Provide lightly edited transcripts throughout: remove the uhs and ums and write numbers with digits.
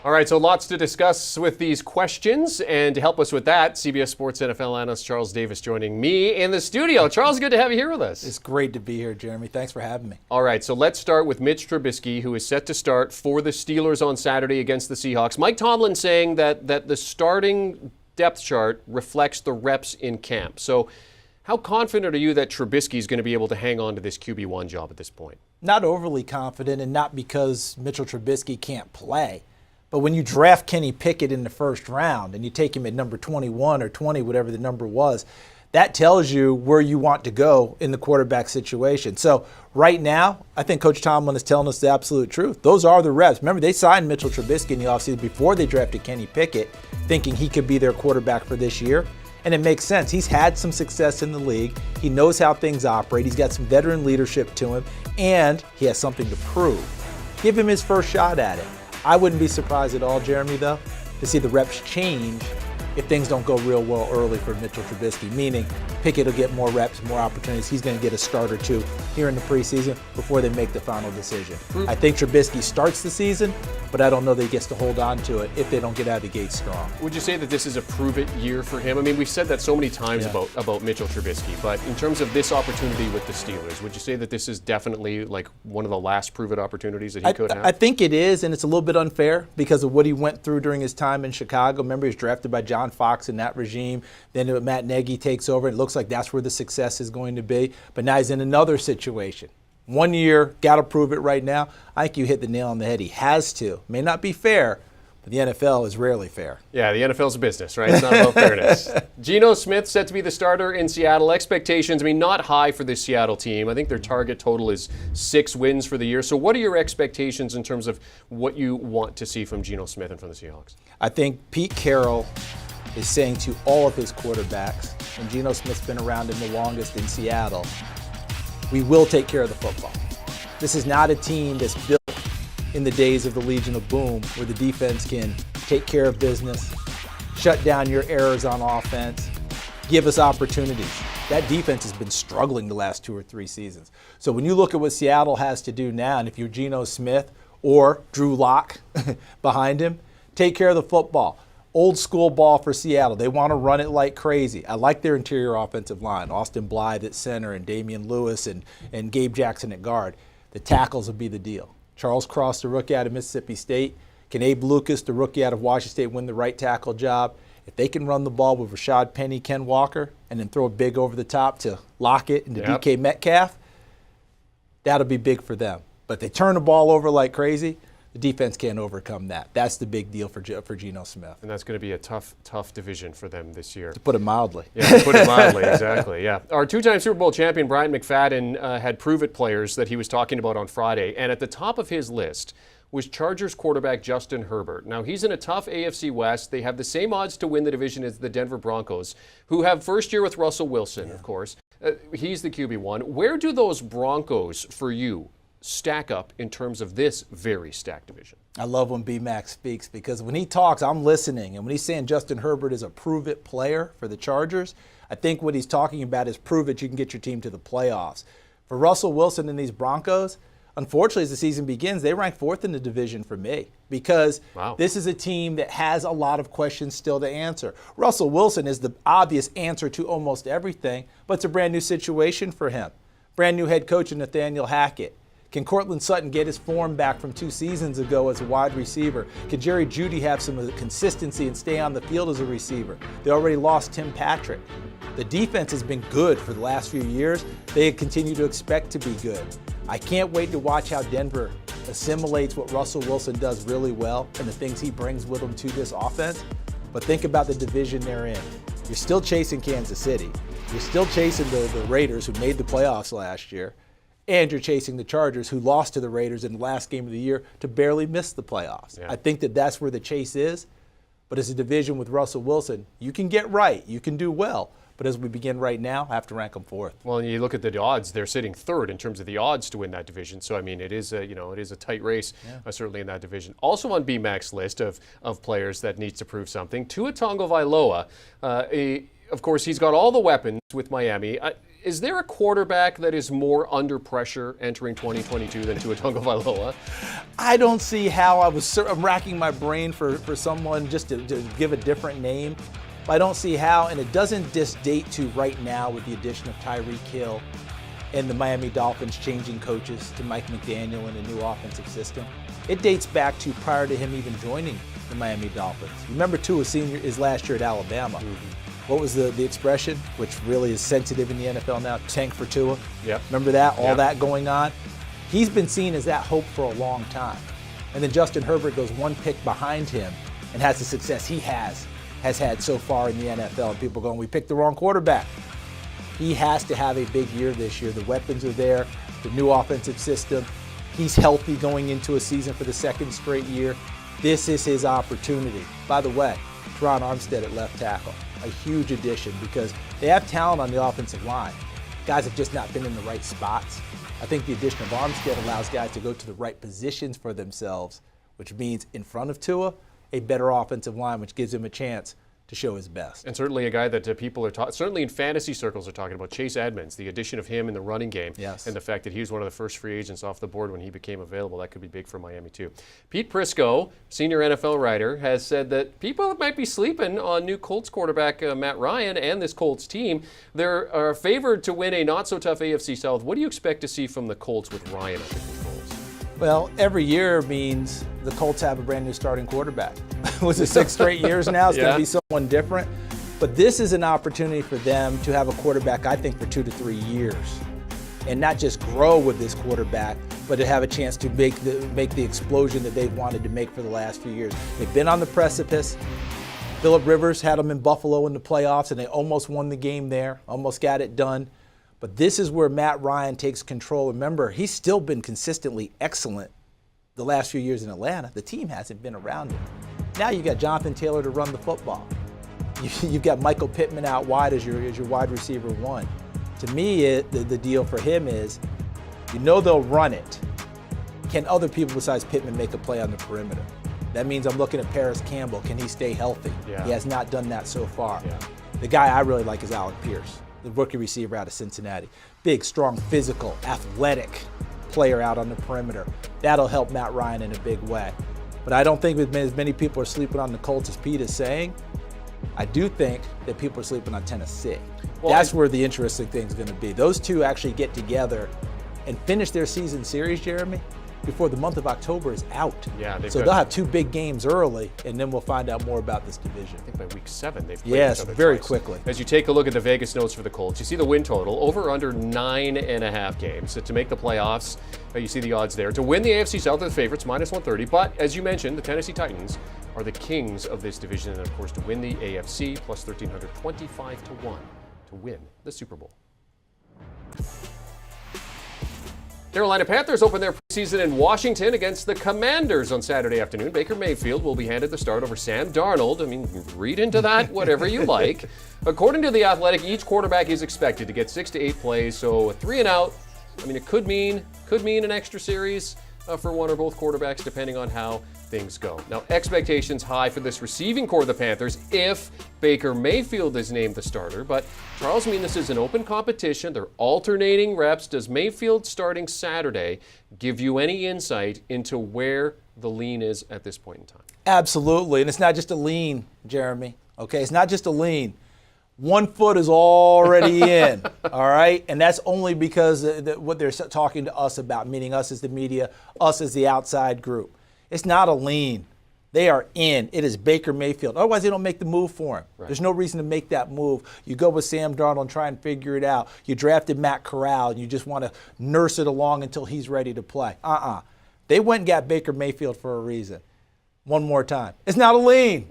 All right, so lots to discuss with these questions, and to help us with that, CBS Sports NFL analyst Charles Davis joining me in the studio. Charles, good to have you here with us. It's great to be here, Jeremy. Thanks for having me. All right, so let's start with Mitch Trubisky, who is set to start for the Steelers on Saturday against the Seahawks. Mike Tomlin saying that the starting depth chart reflects the reps in camp. So how confident are you that Trubisky is going to be able to hang on to this QB1 job at this point? Not overly confident, and not because Mitchell Trubisky can't play. But when you draft Kenny Pickett in the first round and you take him at number 21 or 20, whatever the number was, that tells you where you want to go in the quarterback situation. So right now, I think Coach Tomlin is telling us the absolute truth. Those are the reps. Remember, they signed Mitchell Trubisky in the offseason before they drafted Kenny Pickett, thinking he could be their quarterback for this year. And it makes sense. He's had some success in the league. He knows how things operate. He's got some veteran leadership to him, and he has something to prove. Give him his first shot at it. I wouldn't be surprised at all, Jeremy, though, to see the reps change if things don't go real well early for Mitchell Trubisky, meaning Pickett will get more reps, more opportunities. He's going to get a start or two here in the preseason before they make the final decision. I think Trubisky starts the season, but I don't know that he gets to hold on to it if they don't get out of the gate strong. Would you say that this is a prove-it year for him? I mean, we've said that so many times about Mitchell Trubisky, but in terms of this opportunity with the Steelers, would you say that this is definitely like one of the last prove-it opportunities that he could have? I think it is, and it's a little bit unfair because of what he went through during his time in Chicago. Remember, he was drafted by John Fox in that regime. Then Matt Nagy takes over, and it looks like that's where the success is going to be. But now he's in another situation. 1 year, got to prove it right now. I think you hit the nail on the head. He has to. May not be fair, but the NFL is rarely fair. Yeah, the NFL's a business, right? It's not about fairness. Geno Smith set to be the starter in Seattle. Expectations, I mean, not high for this Seattle team. I think their target total is 6 wins for the year. So what are your expectations in terms of what you want to see from Geno Smith and from the Seahawks? I think Pete Carroll is saying to all of his quarterbacks, and Geno Smith's been around him the longest in Seattle, we will take care of the football. This is not a team that's built in the days of the Legion of Boom, where the defense can take care of business, shut down your errors on offense, give us opportunities. That defense has been struggling the last 2 or 3 seasons. So when you look at what Seattle has to do now, and if you're Geno Smith or Drew Lock behind him, take care of the football. Old school ball for Seattle. They want to run it like crazy. I like their interior offensive line. Austin Blythe at center and Damian Lewis and Gabe Jackson at guard. The tackles will be the deal. Charles Cross, the rookie out of Mississippi State. Can Abe Lucas, the rookie out of Washington State, win the right tackle job? If they can run the ball with Rashad Penny, Ken Walker, and then throw a big over the top to Lockett and to DK Metcalf, that'll be big for them. But if they turn the ball over like crazy, the defense can't overcome that. That's the big deal for Geno Smith. And that's going to be a tough division for them this year. To put it mildly. Yeah, to put it mildly, exactly, yeah. Our 2-time Super Bowl champion, Brian McFadden, had prove-it players that he was talking about on Friday. And at the top of his list was Chargers quarterback Justin Herbert. Now, he's in a tough AFC West. They have the same odds to win the division as the Denver Broncos, who have first year with Russell Wilson, of course. He's the QB1. Where do those Broncos, for you, stack up in terms of this very stacked division? I love when B-Max speaks because when he talks, I'm listening. And when he's saying Justin Herbert is a prove-it player for the Chargers, I think what he's talking about is prove it you can get your team to the playoffs. For Russell Wilson and these Broncos, unfortunately, as the season begins, they rank 4th in the division for me because this is a team that has a lot of questions still to answer. Russell Wilson is the obvious answer to almost everything, but it's a brand new situation for him. Brand new head coach in Nathaniel Hackett. Can Cortland Sutton get his form back from 2 seasons ago as a wide receiver? Can Jerry Jeudy have some consistency and stay on the field as a receiver? They already lost Tim Patrick. The defense has been good for the last few years. They continue to expect to be good. I can't wait to watch how Denver assimilates what Russell Wilson does really well and the things he brings with him to this offense. But think about the division they're in. You're still chasing Kansas City. You're still chasing the Raiders, who made the playoffs last year. And you're chasing the Chargers, who lost to the Raiders in the last game of the year to barely miss the playoffs. I think that's where the chase is. But as a division with Russell Wilson, you can get right. You can do well. But as we begin right now, I have to rank them 4th. Well, you look at the odds; they're sitting 3rd in terms of the odds to win that division. So, I mean, it is a tight race, certainly in that division. Also on BMAC's list of players that needs to prove something, Tua Tagovailoa. Of course, he's got all the weapons with Miami. is there a quarterback that is more under pressure entering 2022 than Tua Tagovailoa? I don't see how. I'm racking my brain for someone just to give a different name. But I don't see how, and it doesn't just date to right now with the addition of Tyreek Hill and the Miami Dolphins changing coaches to Mike McDaniel and a new offensive system. It dates back to prior to him even joining the Miami Dolphins. Remember, Tua senior his last year at Alabama. What was the expression, which really is sensitive in the NFL now? Tank for Tua. Yep. Remember that? All that going on. He's been seen as that hope for a long time. And then Justin Herbert goes one pick behind him and has the success he has had so far in the NFL. And people going, we picked the wrong quarterback. He has to have a big year this year. The weapons are there, the new offensive system. He's healthy going into a season for the second straight year. This is his opportunity. By the way, Teron Armstead at left tackle, a huge addition because they have talent on the offensive line. Guys have just not been in the right spots. I think the addition of Armstead allows guys to go to the right positions for themselves, which means in front of Tua, a better offensive line, which gives him a chance to show his best. And certainly a guy that people are certainly in fantasy circles are talking about, Chase Edmonds, the addition of him in the running game, and the fact that he was one of the first free agents off the board when he became available. That could be big for Miami too. Pete Prisco, senior NFL writer, has said that people might be sleeping on new Colts quarterback Matt Ryan and this Colts team. They're favored to win a not-so-tough AFC South. What do you expect to see from the Colts with Ryan at the controls? Well, every year means the Colts have a brand new starting quarterback. Was it 6 straight years now? It's going to be someone different. But this is an opportunity for them to have a quarterback, I think, for 2 to 3 years. And not just grow with this quarterback, but to have a chance to make the explosion that they've wanted to make for the last few years. They've been on the precipice. Phillip Rivers had them in Buffalo in the playoffs, and they almost won the game there, almost got it done. But this is where Matt Ryan takes control. Remember, he's still been consistently excellent the last few years in Atlanta. The team hasn't been around him. Now you got Jonathan Taylor to run the football. You've got Michael Pittman out wide as your wide receiver one. To me, the deal for him is, they'll run it. Can other people besides Pittman make a play on the perimeter? That means I'm looking at Paris Campbell. Can he stay healthy? Yeah. He has not done that so far. Yeah. The guy I really like is Alec Pierce, the rookie receiver out of Cincinnati. Big, strong, physical, athletic player out on the perimeter. That'll help Matt Ryan in a big way. But I don't think as many people are sleeping on the Colts as Pete is saying. I do think that people are sleeping on Tennessee. Well, that's where the interesting thing's going to be. Those two actually get together and finish their season series, Jeremy, before the month of October is out. Yeah, so they'll have 2 big games early, and then we'll find out more about this division. I think by week 7 they've played each other very twice. quickly. As you take a look at the Vegas notes for the Colts, you see the win total, over under 9.5 games. So to make the playoffs, you see the odds there. To win the AFC South, they're the favorites, minus 130. But as you mentioned, the Tennessee Titans are the kings of this division. And of course, to win the AFC, plus 1,325 to 1 to win the Super Bowl. Carolina Panthers open their preseason in Washington against the Commanders on Saturday afternoon. Baker Mayfield will be handed the start over Sam Darnold. I mean, read into that whatever you like. According to The Athletic, each quarterback is expected to get 6 to 8 plays, so a 3 and out. I mean, it could mean an extra series for one or both quarterbacks, depending on how things go. Now, expectations high for this receiving core of the Panthers if Baker Mayfield is named the starter. But Charles, this is an open competition. They're alternating reps. Does Mayfield starting Saturday give you any insight into where the lean is at this point in time? Absolutely, and it's not just a lean, Jeremy. Okay, it's not just a lean. 1 foot is already in, all right? And that's only because what they're talking to us about, meaning us as the media, us as the outside group. It's not a lean. They are in. It is Baker Mayfield. Otherwise, they don't make the move for him. Right. There's no reason to make that move. You go with Sam Darnold and try and figure it out. You drafted Matt Corral, and you just want to nurse it along until he's ready to play. They went and got Baker Mayfield for a reason. One more time. It's not a lean,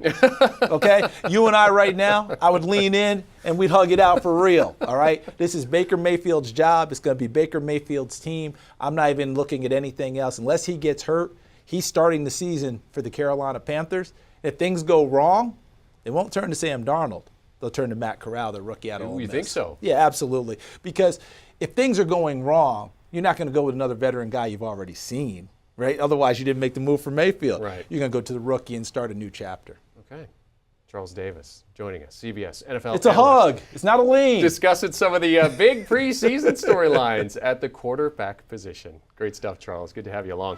okay? You and I right now, I would lean in and we'd hug it out for real, all right? This is Baker Mayfield's job. It's going to be Baker Mayfield's team. I'm not even looking at anything else. Unless he gets hurt, he's starting the season for the Carolina Panthers. If things go wrong, they won't turn to Sam Darnold. They'll turn to Matt Corral, the rookie out of Ole Miss. You think so? Yeah, absolutely. Because if things are going wrong, you're not going to go with another veteran guy you've already seen. Right? Otherwise, you didn't make the move for Mayfield. Right. You're going to go to the rookie and start a new chapter. Okay. Charles Davis joining us, CBS NFL. It's a hug. It's not a lean. Discussing some of the big preseason storylines at the quarterback position. Great stuff, Charles. Good to have you along.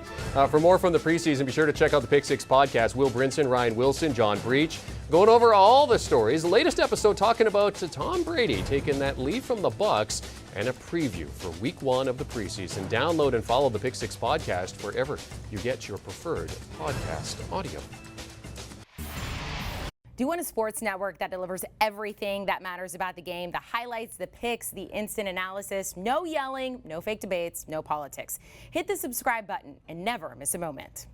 For more from the preseason, be sure to check out the Pick Six podcast. Will Brinson, Ryan Wilson, John Breach, going over all the stories. The latest episode talking about Tom Brady taking that lead from the Bucs, and a preview for Week 1 of the preseason. Download and follow the Pick Six podcast wherever you get your preferred podcast audio. Do you want a sports network that delivers everything that matters about the game? The highlights, the picks, the instant analysis, no yelling, no fake debates, no politics. Hit the subscribe button and never miss a moment.